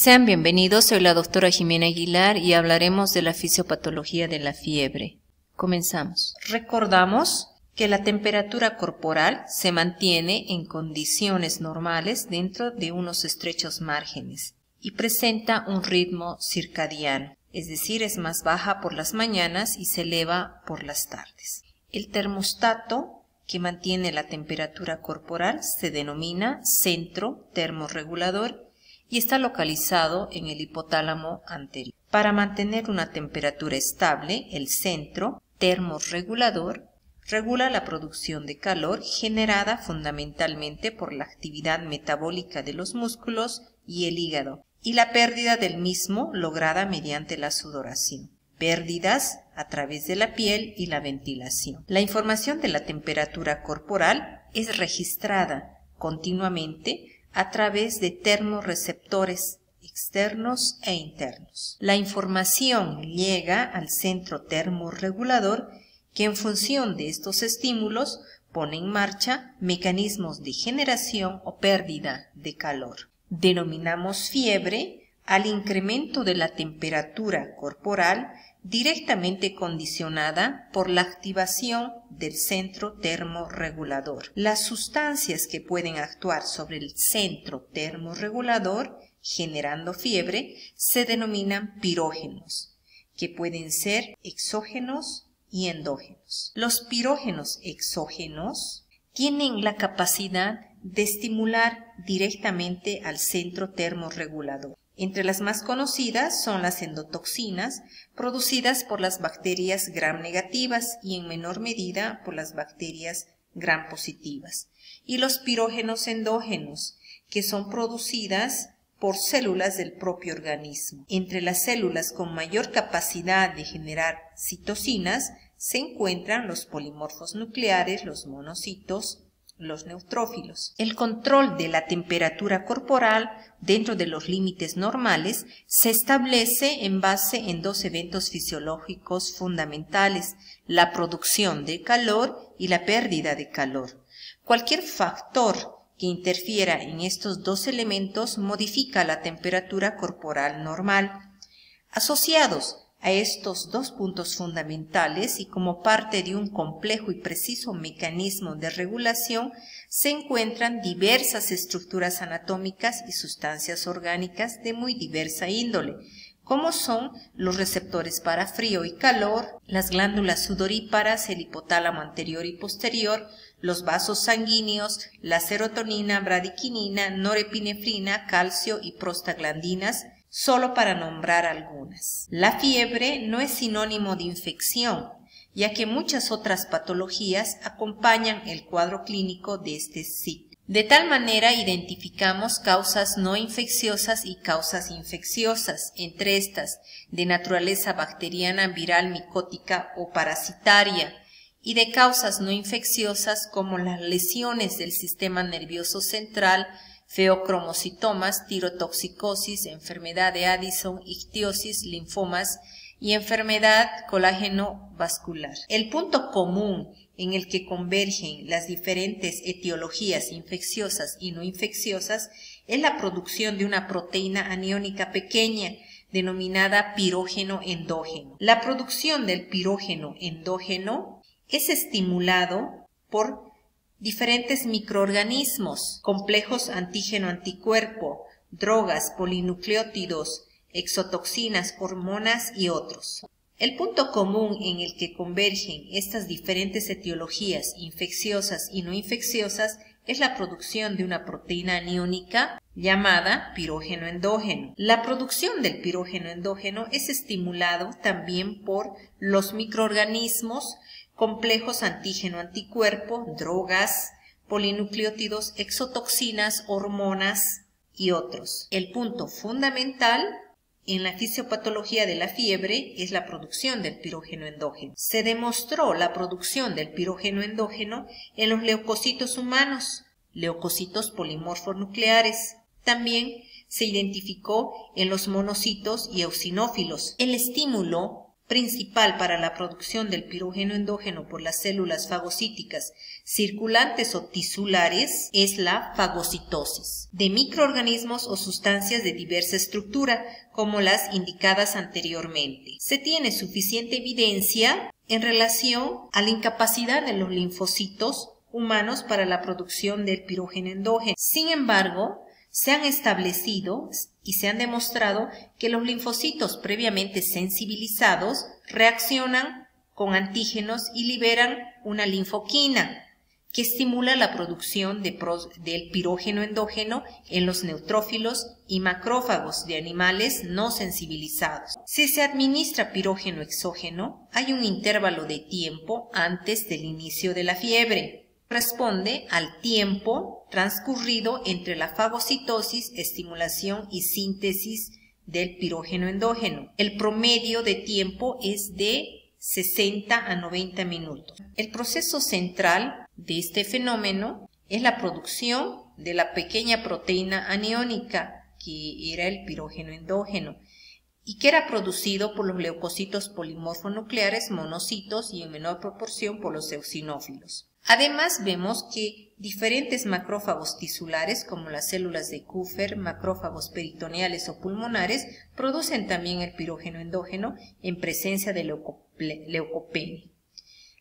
Sean bienvenidos, soy la doctora Jimena Aguilar y hablaremos de la fisiopatología de la fiebre. Comenzamos. Recordamos que la temperatura corporal se mantiene en condiciones normales dentro de unos estrechos márgenes y presenta un ritmo circadiano, es decir, es más baja por las mañanas y se eleva por las tardes. El termostato que mantiene la temperatura corporal se denomina centro termorregulador y está localizado en el hipotálamo anterior. Para mantener una temperatura estable, el centro termorregulador regula la producción de calor generada fundamentalmente por la actividad metabólica de los músculos y el hígado, y la pérdida del mismo lograda mediante la sudoración. Pérdidas a través de la piel y la ventilación. La información de la temperatura corporal es registrada continuamente a través de termorreceptores externos e internos. La información llega al centro termorregulador que en función de estos estímulos pone en marcha mecanismos de generación o pérdida de calor. Denominamos fiebre al incremento de la temperatura corporal directamente condicionada por la activación del centro termorregulador. Las sustancias que pueden actuar sobre el centro termorregulador generando fiebre se denominan pirógenos, que pueden ser exógenos y endógenos. Los pirógenos exógenos tienen la capacidad de estimular directamente al centro termorregulador. Entre las más conocidas son las endotoxinas, producidas por las bacterias gram negativas y en menor medida por las bacterias gram positivas, y los pirógenos endógenos, que son producidas por células del propio organismo. Entre las células con mayor capacidad de generar citocinas se encuentran los polimorfos nucleares, los monocitos, los neutrófilos. El control de la temperatura corporal dentro de los límites normales se establece en base en dos eventos fisiológicos fundamentales: la producción de calor y la pérdida de calor. Cualquier factor que interfiera en estos dos elementos modifica la temperatura corporal normal. Asociados a estos dos puntos fundamentales y como parte de un complejo y preciso mecanismo de regulación se encuentran diversas estructuras anatómicas y sustancias orgánicas de muy diversa índole, como son los receptores para frío y calor, las glándulas sudoríparas, el hipotálamo anterior y posterior, los vasos sanguíneos, la serotonina, bradiquinina, norepinefrina, calcio y prostaglandinas, solo para nombrar algunas. La fiebre no es sinónimo de infección, ya que muchas otras patologías acompañan el cuadro clínico de este sitio. De tal manera identificamos causas no infecciosas y causas infecciosas, entre estas de naturaleza bacteriana, viral, micótica o parasitaria, y de causas no infecciosas como las lesiones del sistema nervioso central, feocromocitomas, tirotoxicosis, enfermedad de Addison, ictiosis, linfomas y enfermedad colágeno vascular. El punto común en el que convergen las diferentes etiologías infecciosas y no infecciosas es la producción de una proteína aniónica pequeña denominada pirógeno endógeno. La producción del pirógeno endógeno es estimulado por diferentes microorganismos, complejos antígeno-anticuerpo, drogas, polinucleótidos, exotoxinas, hormonas y otros. El punto común en el que convergen estas diferentes etiologías infecciosas y no infecciosas es la producción de una proteína aniónica llamada pirógeno endógeno. La producción del pirógeno endógeno es estimulado también por los microorganismos, complejos antígeno-anticuerpo, drogas, polinucleótidos, exotoxinas, hormonas y otros. El punto fundamental en la fisiopatología de la fiebre es la producción del pirógeno endógeno. Se demostró la producción del pirógeno endógeno en los leucocitos humanos, leucocitos polimorfos nucleares. También se identificó en los monocitos y eosinófilos. El estímulo principal para la producción del pirógeno endógeno por las células fagocíticas circulantes o tisulares es la fagocitosis de microorganismos o sustancias de diversa estructura, como las indicadas anteriormente. Se tiene suficiente evidencia en relación a la incapacidad de los linfocitos humanos para la producción del pirógeno endógeno. Sin embargo, se han establecido y se han demostrado que los linfocitos previamente sensibilizados reaccionan con antígenos y liberan una linfoquina que estimula la producción del pirógeno endógeno en los neutrófilos y macrófagos de animales no sensibilizados. Si se administra pirógeno exógeno, hay un intervalo de tiempo antes del inicio de la fiebre. Responde al tiempo transcurrido entre la fagocitosis, estimulación y síntesis del pirógeno endógeno. El promedio de tiempo es de 60 a 90 minutos. El proceso central de este fenómeno es la producción de la pequeña proteína aniónica, que era el pirógeno endógeno, y que era producido por los leucocitos polimorfonucleares, monocitos, y en menor proporción por los eosinófilos. Además, vemos que diferentes macrófagos tisulares, como las células de Kupffer, macrófagos peritoneales o pulmonares, producen también el pirógeno endógeno en presencia de leucopenia.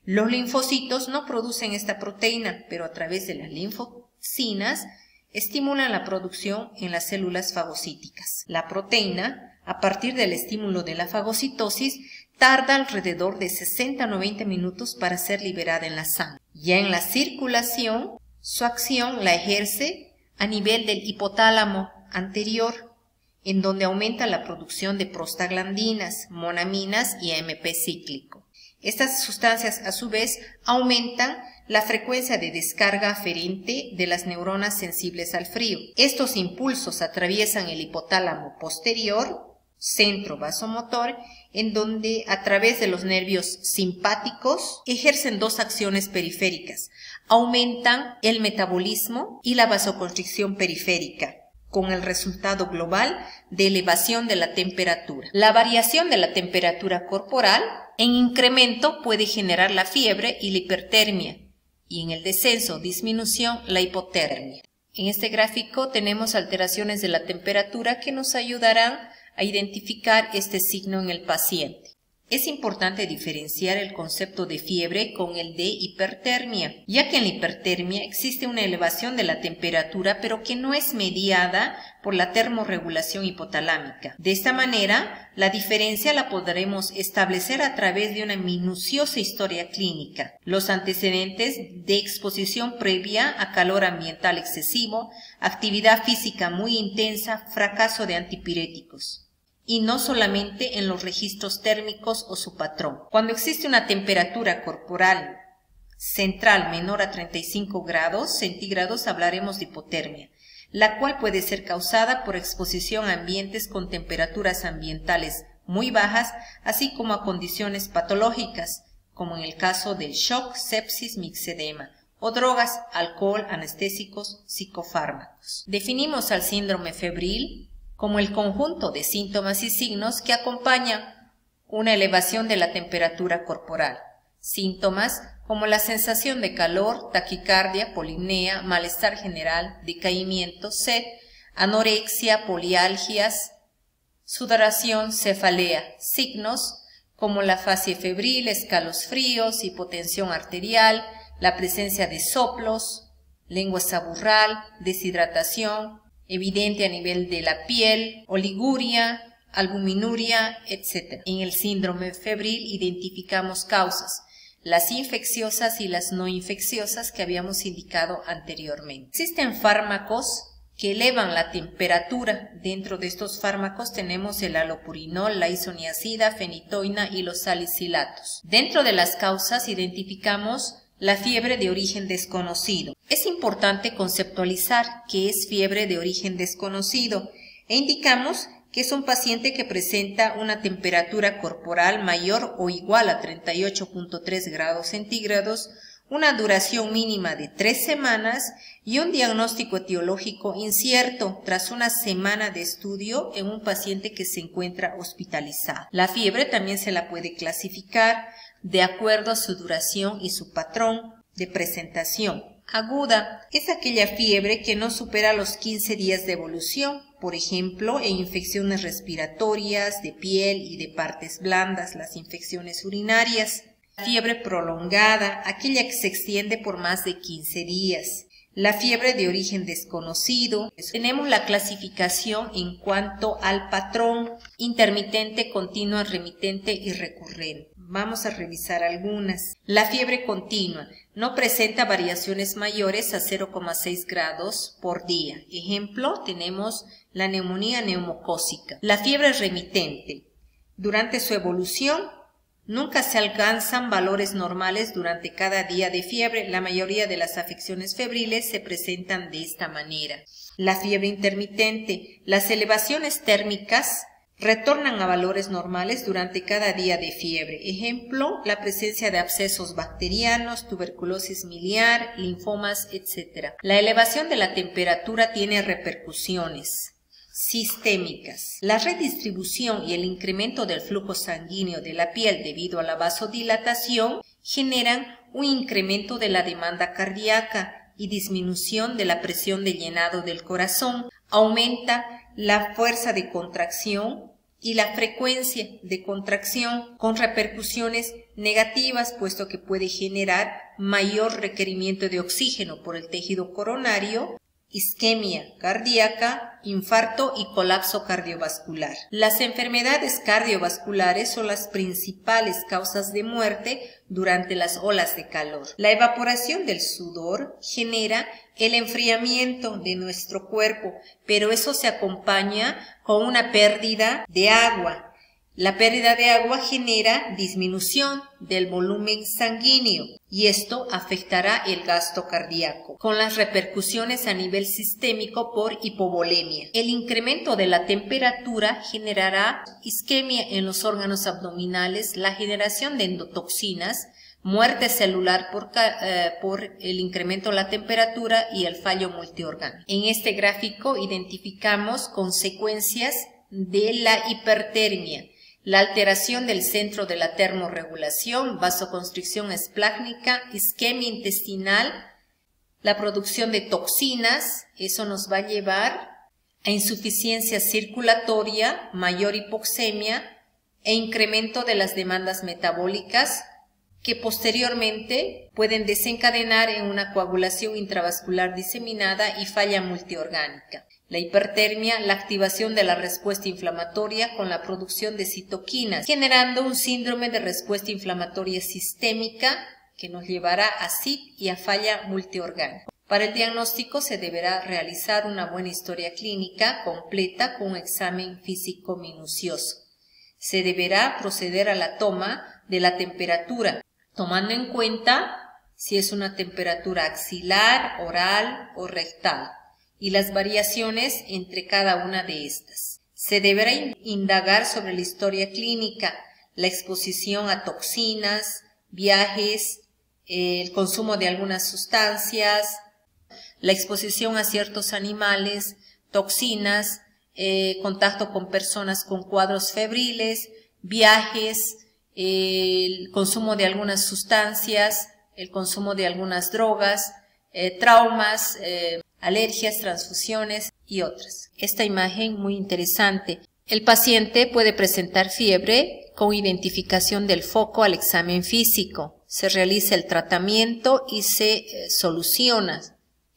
Los linfocitos no producen esta proteína, pero a través de las linfocinas estimulan la producción en las células fagocíticas. La proteína, a partir del estímulo de la fagocitosis, tarda alrededor de 60 a 90 minutos para ser liberada en la sangre. Ya en la circulación, su acción la ejerce a nivel del hipotálamo anterior, en donde aumenta la producción de prostaglandinas, monaminas y AMP cíclico. Estas sustancias, a su vez, aumentan la frecuencia de descarga aferente de las neuronas sensibles al frío. Estos impulsos atraviesan el hipotálamo posterior, centro vasomotor, en donde a través de los nervios simpáticos ejercen dos acciones periféricas. Aumentan el metabolismo y la vasoconstricción periférica, con el resultado global de elevación de la temperatura. La variación de la temperatura corporal en incremento puede generar la fiebre y la hipertermia, y en el descenso o disminución la hipotermia. En este gráfico tenemos alteraciones de la temperatura que nos ayudarán a identificar este signo en el paciente. Es importante diferenciar el concepto de fiebre con el de hipertermia, ya que en la hipertermia existe una elevación de la temperatura, pero que no es mediada por la termorregulación hipotalámica. De esta manera, la diferencia la podremos establecer a través de una minuciosa historia clínica, los antecedentes de exposición previa a calor ambiental excesivo, actividad física muy intensa, fracaso de antipiréticos, y no solamente en los registros térmicos o su patrón. Cuando existe una temperatura corporal central menor a 35 grados centígrados, hablaremos de hipotermia, la cual puede ser causada por exposición a ambientes con temperaturas ambientales muy bajas, así como a condiciones patológicas, como en el caso del shock, sepsis, mixedema, o drogas, alcohol, anestésicos, psicofármacos. Definimos al síndrome febril como el conjunto de síntomas y signos que acompañan una elevación de la temperatura corporal. Síntomas como la sensación de calor, taquicardia, polipnea, malestar general, decaimiento, sed, anorexia, polialgias, sudoración, cefalea. Signos como la fase febril, escalofríos, hipotensión arterial, la presencia de soplos, lengua saburral, deshidratación evidente a nivel de la piel, oliguria, albuminuria, etc. En el síndrome febril identificamos causas, las infecciosas y las no infecciosas que habíamos indicado anteriormente. Existen fármacos que elevan la temperatura. Dentro de estos fármacos tenemos el alopurinol, la isoniazida, fenitoína y los salicilatos. Dentro de las causas identificamos la fiebre de origen desconocido. Es importante conceptualizar qué es fiebre de origen desconocido e indicamos que es un paciente que presenta una temperatura corporal mayor o igual a 38.3 grados centígrados una duración mínima de 3 semanas y un diagnóstico etiológico incierto tras una semana de estudio en un paciente que se encuentra hospitalizado. La fiebre también se la puede clasificar de acuerdo a su duración y su patrón de presentación. Aguda es aquella fiebre que no supera los 15 días de evolución, por ejemplo, en infecciones respiratorias, de piel y de partes blandas, las infecciones urinarias. Fiebre prolongada, aquella que se extiende por más de 15 días. La fiebre de origen desconocido. Tenemos la clasificación en cuanto al patrón: intermitente, continua, remitente y recurrente. Vamos a revisar algunas. La fiebre continua no presenta variaciones mayores a 0,6 grados por día. Ejemplo, tenemos la neumonía neumocócica. La fiebre remitente. Durante su evolución, nunca se alcanzan valores normales durante cada día de fiebre. La mayoría de las afecciones febriles se presentan de esta manera. La fiebre intermitente. Las elevaciones térmicas retornan a valores normales durante cada día de fiebre. Ejemplo, la presencia de abscesos bacterianos, tuberculosis miliar, linfomas, etc. La elevación de la temperatura tiene repercusiones sistémicas. La redistribución y el incremento del flujo sanguíneo de la piel debido a la vasodilatación generan un incremento de la demanda cardíaca y disminución de la presión de llenado del corazón. Aumenta la fuerza de contracción y la frecuencia de contracción, con repercusiones negativas, puesto que puede generar mayor requerimiento de oxígeno por el tejido coronario, isquemia cardíaca, infarto y colapso cardiovascular. Las enfermedades cardiovasculares son las principales causas de muerte durante las olas de calor. La evaporación del sudor genera el enfriamiento de nuestro cuerpo, pero eso se acompaña con una pérdida de agua. La pérdida de agua genera disminución del volumen sanguíneo y esto afectará el gasto cardíaco, con las repercusiones a nivel sistémico por hipovolemia. El incremento de la temperatura generará isquemia en los órganos abdominales, la generación de endotoxinas, muerte celular por el incremento de la temperatura y el fallo multiorgánico. En este gráfico identificamos consecuencias de la hipertermia: la alteración del centro de la termorregulación, vasoconstricción esplácnica, isquemia intestinal, la producción de toxinas. Eso nos va a llevar a insuficiencia circulatoria, mayor hipoxemia e incremento de las demandas metabólicas, que posteriormente pueden desencadenar en una coagulación intravascular diseminada y falla multiorgánica. La hipertermia, la activación de la respuesta inflamatoria con la producción de citoquinas, generando un síndrome de respuesta inflamatoria sistémica que nos llevará a SID y a falla multiorgánica. Para el diagnóstico se deberá realizar una buena historia clínica completa con un examen físico minucioso. Se deberá proceder a la toma de la temperatura, tomando en cuenta si es una temperatura axilar, oral o rectal, y las variaciones entre cada una de estas. Se deberá indagar sobre la historia clínica, la exposición a toxinas, viajes, el consumo de algunas sustancias, la exposición a ciertos animales, toxinas, contacto con personas con cuadros febriles, viajes, el consumo de algunas sustancias, el consumo de algunas drogas, traumas, alergias, transfusiones y otras. Esta imagen muy interesante. El paciente puede presentar fiebre con identificación del foco al examen físico. Se realiza el tratamiento y se soluciona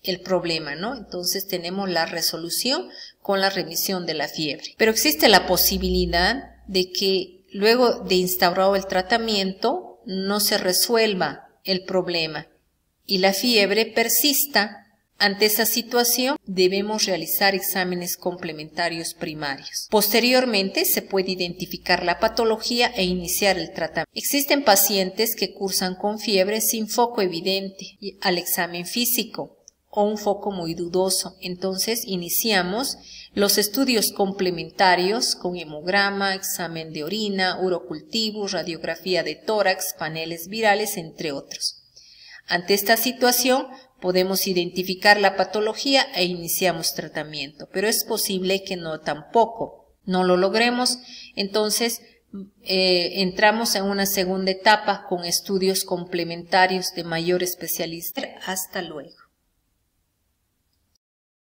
el problema, ¿no? Entonces tenemos la resolución con la remisión de la fiebre. Pero existe la posibilidad de que luego de instaurado el tratamiento no se resuelva el problema y la fiebre persista. Ante esa situación debemos realizar exámenes complementarios primarios. Posteriormente se puede identificar la patología e iniciar el tratamiento. Existen pacientes que cursan con fiebre sin foco evidente al examen físico o un foco muy dudoso. Entonces iniciamos los estudios complementarios con hemograma, examen de orina, urocultivo, radiografía de tórax, paneles virales, entre otros. Ante esta situación, podemos identificar la patología e iniciamos tratamiento, pero es posible que no lo logremos, entonces entramos en una segunda etapa con estudios complementarios de mayor especialidad. Hasta luego.